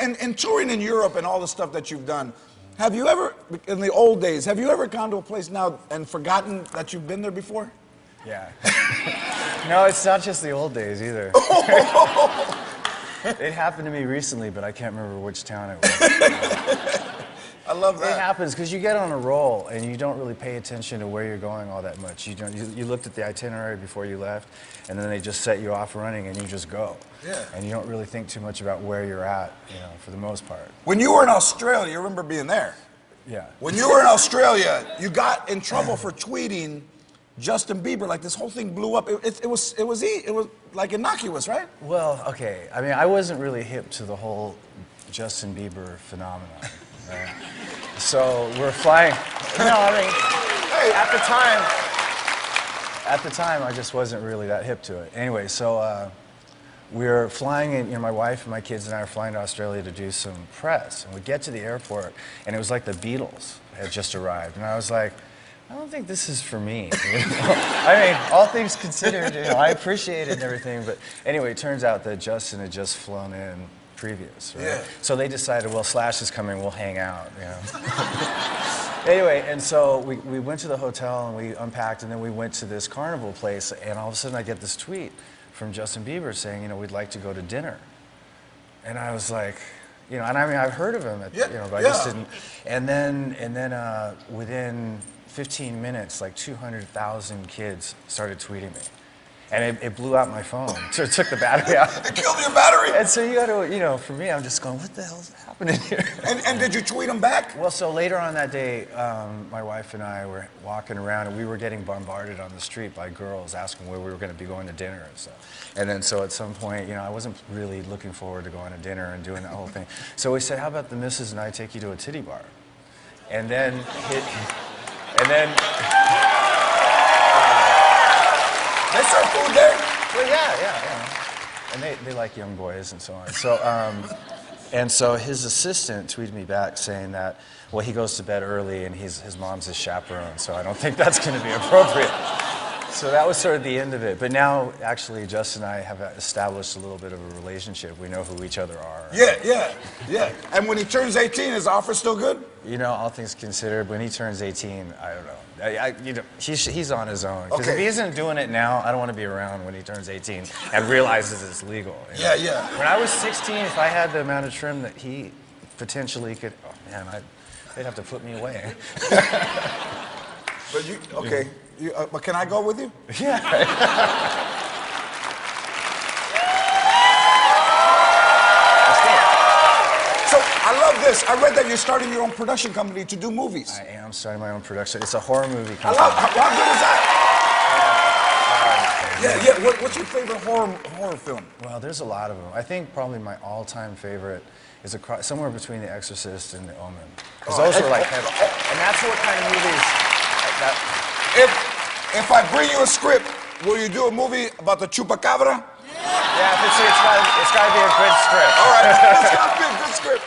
And touring in Europe and all the stuff that you've done, have you ever, in the old days, have you ever gone to a place now and forgotten that you've been there before? Yeah. No, it's not just the old days either. It happened to me recently, but I can't remember which town it was. I love that. It happens because you get on a roll and you don't really pay attention to where you're going all that much. You looked at the itinerary before you left, and then they just set you off running, and you just go. Yeah. And you don't really think too much about where you're at, for the most part. When you were in Australia, you remember being there? Yeah. When you were in Australia, you got in trouble for tweeting Justin Bieber. Like this whole thing blew up. It was like innocuous, right? Well, okay. I mean, I wasn't really hip to the whole Justin Bieber phenomenon. Right? So we're flying. No, I mean, Hey. at the time, I just wasn't really that hip to it. Anyway, so we were flying in, my wife and my kids and I were flying to Australia to do some press. And we get to the airport, and it was like the Beatles had just arrived. And I was like, I don't think this is for me. I mean, all things considered, I appreciate it and everything. But anyway, it turns out that Justin had just flown in previous, right? Yeah. So they decided, well, Slash is coming, we'll hang out, Anyway, and so we went to the hotel and we unpacked, and then we went to this carnival place, and all of a sudden I get this tweet from Justin Bieber saying, we'd like to go to dinner. And I was like, and I mean, I've heard of him, but I just didn't. And then within 15 minutes, like 200,000 kids started tweeting me. And it blew out my phone. So it took the battery out. It killed your battery. And so you got to, for me, I'm just going, what the hell's happening here? And did you tweet him back? Well, so later on that day, my wife and I were walking around, and we were getting bombarded on the street by girls asking where we were going to be going to dinner and stuff. And then so at some point, I wasn't really looking forward to going to dinner and doing that whole thing. So we said, how about the missus and I take you to a titty bar? And then They serve food there? Well, yeah. And they like young boys and so on. So, and so his assistant tweeted me back saying that, well, he goes to bed early and his mom's his chaperone, so I don't think that's going to be appropriate. So that was sort of the end of it. But now, actually, Justin and I have established a little bit of a relationship. We know who each other are. Yeah. And when he turns 18, is the offer still good? All things considered, when he turns 18, I don't know. He's on his own. Because if he isn't doing it now, I don't want to be around when he turns 18 and realizes it's legal. Yeah. When I was 16, if I had the amount of trim that he potentially could, they'd have to put me away. But okay. But can I go with you? Yeah. So I love this. I read that you're starting your own production company to do movies. I am starting my own production. It's a horror movie company. How good is that? Yeah. What's your favorite horror film? Well, there's a lot of them. I think probably my all-time favorite is somewhere between The Exorcist and The Omen. Because those are like heavy. And that's what kind of movies. If I bring you a script, will you do a movie about the chupacabra? Yeah, it's got to be a good script. All right, it's got to be a good script.